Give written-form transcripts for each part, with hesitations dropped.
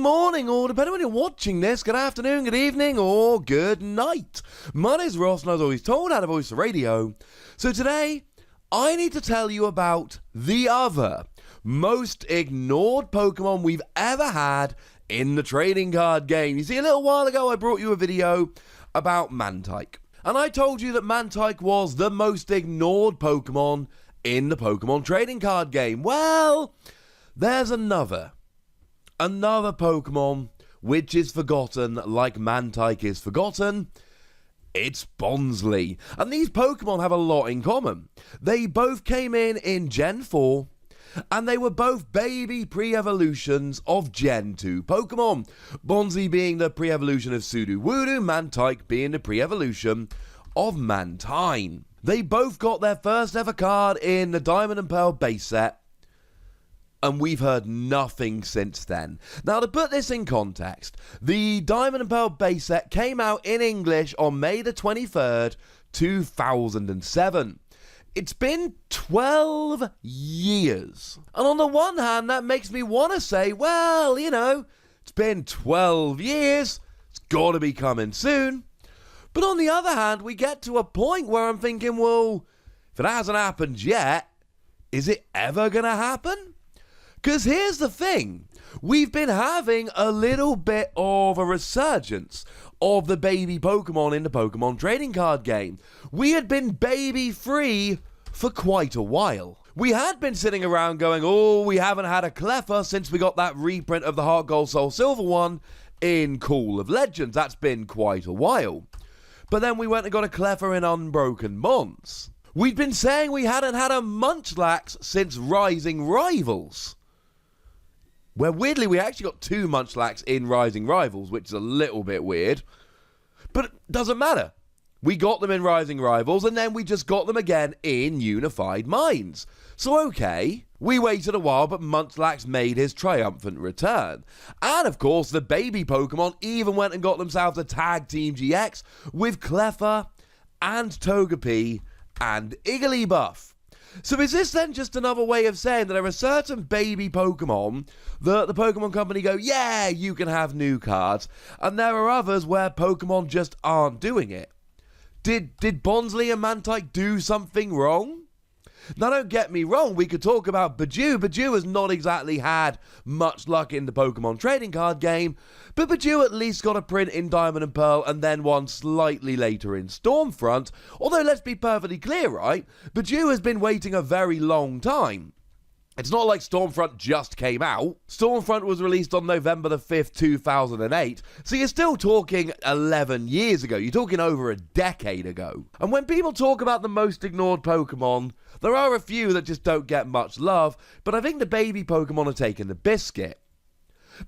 morning, or depending on when you're watching this, good afternoon, good evening, or good night. My name's Ross, and I was always told how to voice the radio. So today, I need to tell you about the other most ignored Pokemon we've ever had in the trading card game. You see, a little while ago, I brought you a video about Mantyke. And I told you that Mantyke was the most ignored Pokemon in the Pokemon trading card game. Well, there's another Pokemon which is forgotten like Mantyke is forgotten. It's Bonsly. And these Pokemon have a lot in common. They both came in Gen 4, and they were both baby pre-evolutions of Gen 2 Pokemon. Bonsly being the pre-evolution of Sudowoodo, Mantyke being the pre-evolution of Mantyke. They both got their first ever card in the Diamond and Pearl base set, and we've heard nothing since then. Now, to put this in context, the Diamond and Pearl base set came out in English on May the 23rd, 2007. It's been 12 years. And on the one hand, that makes me want to say, well, you know, it's been 12 years. It's got to be coming soon. But on the other hand, we get to a point where I'm thinking, well, if it hasn't happened yet, is it ever going to happen? Because here's the thing, we've been having a little bit of a resurgence of the baby Pokemon in the Pokemon trading card game. We had been baby free for quite a while. We had been sitting around going, oh, we haven't had a Cleffa since we got that reprint of the Heart Gold Soul Silver one in Call of Legends. That's been quite a while. But then we went and got a Cleffa in Unbroken Bonds. We'd been saying we hadn't had a Munchlax since Rising Rivals, where weirdly we actually got two Munchlax in Rising Rivals, which is a little bit weird. But it doesn't matter. We got them in Rising Rivals, and then we just got them again in Unified Minds. So okay, we waited a while, but Munchlax made his triumphant return. And of course, the baby Pokemon even went and got themselves a Tag Team GX with Cleffa and Togepi and Igglybuff. So is this then just another way of saying that there are certain baby Pokemon that the Pokemon Company go, yeah, you can have new cards, and there are others where Pokemon just aren't doing it? Did Bonsly and Mantyke do something wrong? Now, don't get me wrong, we could talk about Bidgew. Bidgew has not exactly had much luck in the Pokemon trading card game, but Bidgew at least got a print in Diamond and Pearl and then one slightly later in Stormfront. Although, let's be perfectly clear, right? Bidgew has been waiting a very long time. It's not like Stormfront just came out. Stormfront was released on November the 5th, 2008. So you're still talking 11 years ago. You're talking over a decade ago. And when people talk about the most ignored Pokemon, there are a few that just don't get much love, but I think the baby Pokemon are taking the biscuit.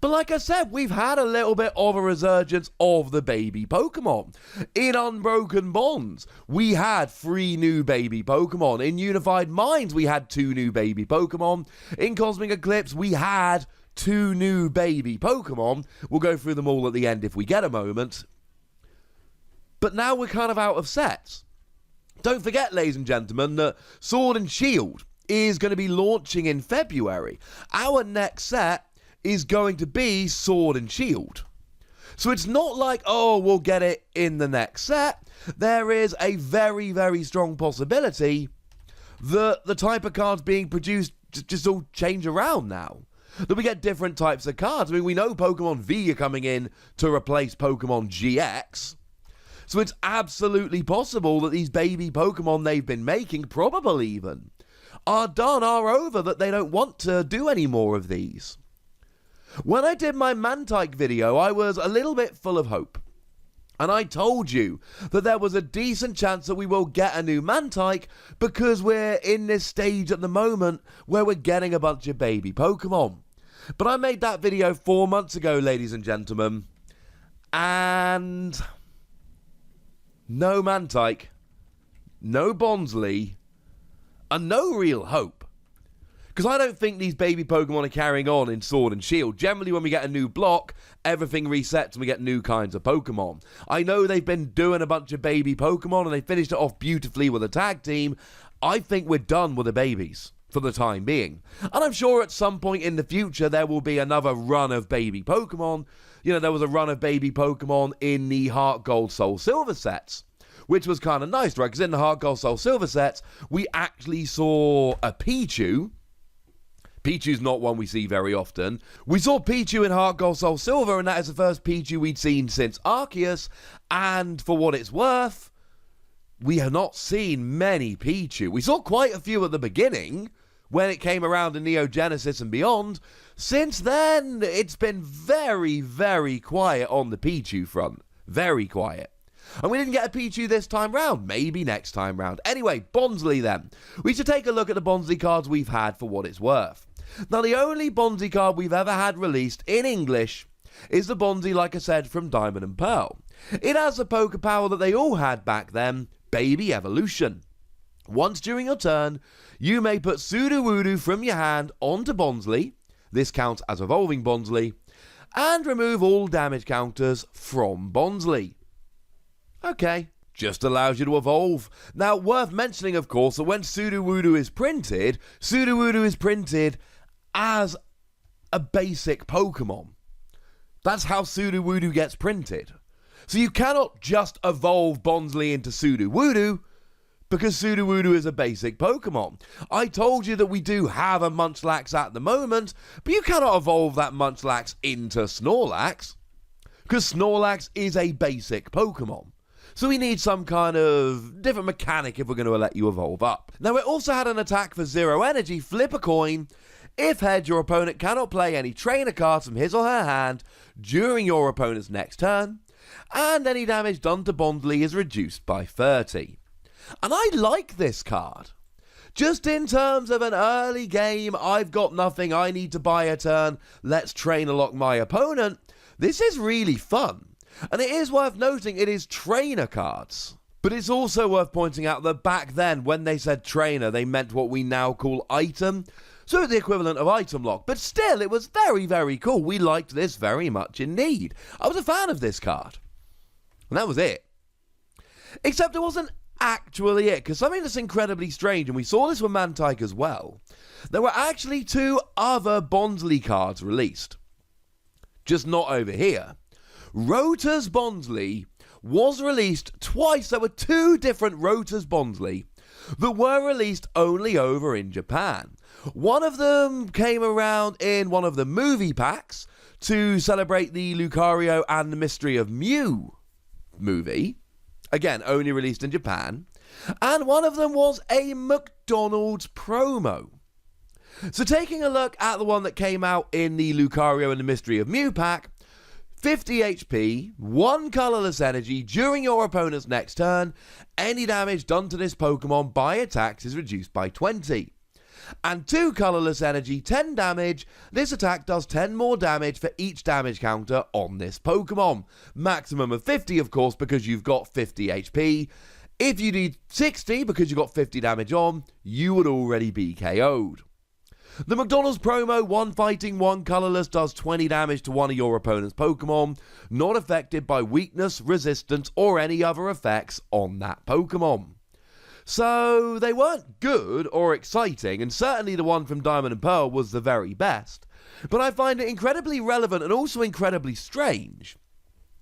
But like I said, we've had a little bit of a resurgence of the baby Pokemon. In Unbroken Bonds, we had 3 new baby Pokemon. In Unified Minds, we had 2 new baby Pokemon. In Cosmic Eclipse, we had 2 new baby Pokemon. We'll go through them all at the end if we get a moment. But now we're kind of out of sets. Don't forget, ladies and gentlemen, that Sword and Shield is going to be launching in February. Our next set is going to be Sword and Shield. So it's not like, oh, we'll get it in the next set. There is a very, very strong possibility that the type of cards being produced just all change around now. That we get different types of cards. I mean, we know Pokemon V are coming in to replace Pokemon GX. So it's absolutely possible that these baby Pokemon they've been making, probably even, are done, are over, that they don't want to do any more of these. When I did my Mantyke video, I was a little bit full of hope. And I told you that there was a decent chance that we will get a new Mantyke because we're in this stage at the moment where we're getting a bunch of baby Pokemon. But I made that video 4 months ago, ladies and gentlemen. And no Mantyke, no Bonsly, and no real hope. Because I don't think these baby Pokemon are carrying on in Sword and Shield. Generally, when we get a new block, everything resets and we get new kinds of Pokemon. I know they've been doing a bunch of baby Pokemon and they finished it off beautifully with a tag team. I think we're done with the babies. for the time being. And I'm sure at some point in the future there will be another run of baby Pokemon. You know, there was a run of baby Pokemon in the Heart Gold Soul Silver sets, which was kind of nice, right? Because in the Heart Gold Soul Silver sets, we actually saw a Pichu. Pichu's not one we see very often. We saw Pichu in Heart Gold Soul Silver, and that is the first Pichu we'd seen since Arceus. And for what it's worth, we have not seen many Pichu. We saw quite a few at the beginning, when it came around in Neo Genesis and beyond. Since then, it's been very, very quiet on the Pichu front. Very quiet. And we didn't get a Pichu this time round. Maybe next time round. Anyway, Bonsly then. We should take a look at the Bonsly cards we've had for what it's worth. Now, the only Bonsly card we've ever had released in English is the Bonsly, like I said, from Diamond and Pearl. It has the Poké Power that they all had back then, Baby Evolution. Once during your turn, you may put Sudowoodo from your hand onto Bonsly. This counts as evolving Bonsly. And remove all damage counters from Bonsly. Okay, just allows you to evolve. Now, worth mentioning, of course, that when Sudowoodo is printed as a basic Pokemon. That's how Sudowoodo gets printed. So you cannot just evolve Bonsly into Sudowoodo, because Sudowoodo is a basic Pokemon. I told you that we do have a Munchlax at the moment, but you cannot evolve that Munchlax into Snorlax, because Snorlax is a basic Pokemon. So we need some kind of different mechanic if we're going to let you evolve up. Now, it also had an attack for 0 energy, flip a coin. If head, your opponent cannot play any trainer cards from his or her hand during your opponent's next turn, and any damage done to Bonsly is reduced by 30. And I like this card. Just in terms of an early game, I've got nothing, I need to buy a turn, let's trainer lock my opponent. This is really fun. And it is worth noting it is trainer cards. But it's also worth pointing out that back then, when they said trainer, they meant what we now call item. So the equivalent of item lock. But still, it was very, very cool. We liked this very much indeed. I was a fan of this card. And that was it. Except it wasn't actually it, because something that's incredibly strange, and we saw this with Mantyke as well, there were actually 2 other Bonsly cards released. Just not over here. Rotor's Bonsly was released twice. There were 2 different Rotor's Bonsly that were released only over in Japan. One of them came around in one of the movie packs to celebrate the Lucario and the Mystery of Mew movie. Again, only released in Japan. And one of them was a McDonald's promo. So taking a look at the one that came out in the Lucario and the Mystery of Mew pack, 50 HP, 1 colourless energy during your opponent's next turn. Any damage done to this Pokemon by attacks is reduced by 20. And 2 colourless energy, 10 damage. This attack does 10 more damage for each damage counter on this Pokemon. Maximum of 50, of course, because you've got 50 HP. If you need 60 because you've got 50 damage on, you would already be KO'd. The McDonald's promo, 1 fighting, 1 colourless, does 20 damage to one of your opponent's Pokemon, not affected by weakness, resistance, or any other effects on that Pokemon. So they weren't good or exciting, and certainly the one from Diamond and Pearl was the very best. But I find it incredibly relevant and also incredibly strange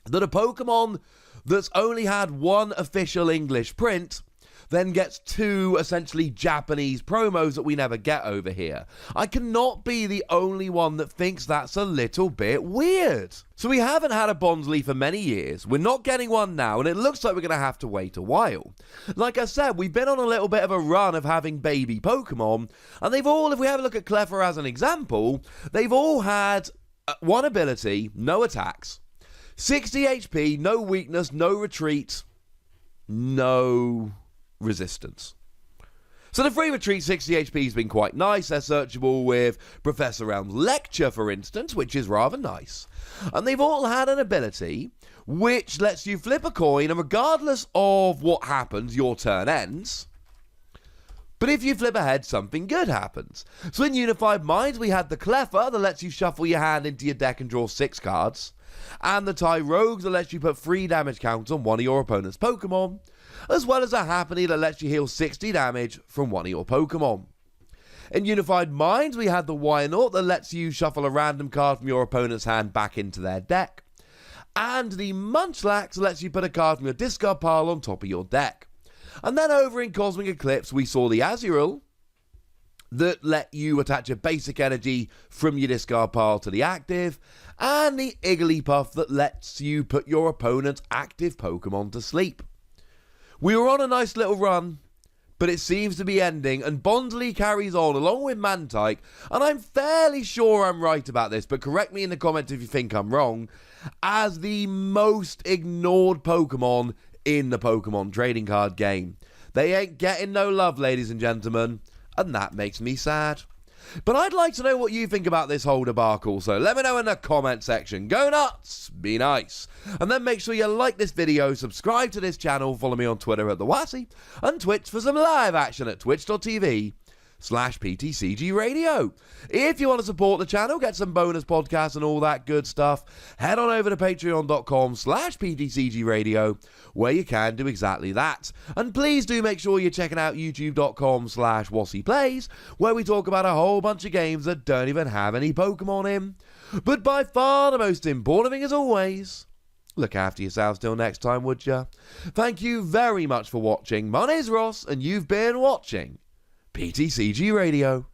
that a Pokemon that's only had 1 official English print then gets 2 essentially Japanese promos that we never get over here. I cannot be the only one that thinks that's a little bit weird. So we haven't had a Bonsly for many years, we're not getting one now, and it looks like we're going to have to wait a while. Like I said, we've been on a little bit of a run of having baby Pokemon, and they've all, if we have a look at Clefairy as an example, they've all had 1 ability, no attacks, 60 HP, no weakness, no retreat, no resistance. So the free retreat 60 HP has been quite nice. They're searchable with Professor Elm's Lecture, for instance, which is rather nice. And they've all had an ability which lets you flip a coin, and regardless of what happens, your turn ends. But if you flip ahead, something good happens. So in Unified Minds, we had the Clefairy that lets you shuffle your hand into your deck and draw 6 cards. And the Tyrogue that lets you put 3 damage counts on one of your opponent's Pokemon, as well as a Happiny that lets you heal 60 damage from one of your Pokemon. In Unified Minds, we had the Why-Not that lets you shuffle a random card from your opponent's hand back into their deck. And the Munchlax lets you put a card from your discard pile on top of your deck. And then over in Cosmic Eclipse, we saw the Azurill that let you attach a basic energy from your discard pile to the active, and the Igglypuff that lets you put your opponent's active Pokemon to sleep. We were on a nice little run, but it seems to be ending, and Bonsly carries on along with Mantyke, and I'm fairly sure I'm right about this, but correct me in the comments if you think I'm wrong, as the most ignored Pokemon in the Pokemon trading card game. They ain't getting no love, ladies and gentlemen, and that makes me sad. But I'd like to know what you think about this whole debacle, so let me know in the comment section. Go nuts, be nice, and then make sure you like this video, subscribe to this channel, follow me on Twitter at TheWassy, and Twitch for some live action at twitch.tv/PTCGRadio. If you want to support the channel, get some bonus podcasts and all that good stuff, head on over to patreon.com/PTCGRadio, where you can do exactly that. And please do make sure you're checking out youtube.com/WassyPlays, where we talk about a whole bunch of games that don't even have any Pokemon in. But by far the most important thing, as always, look after yourselves till next time, would ya? Thank you very much for watching. My name's Ross, and you've been watching PTCG Radio.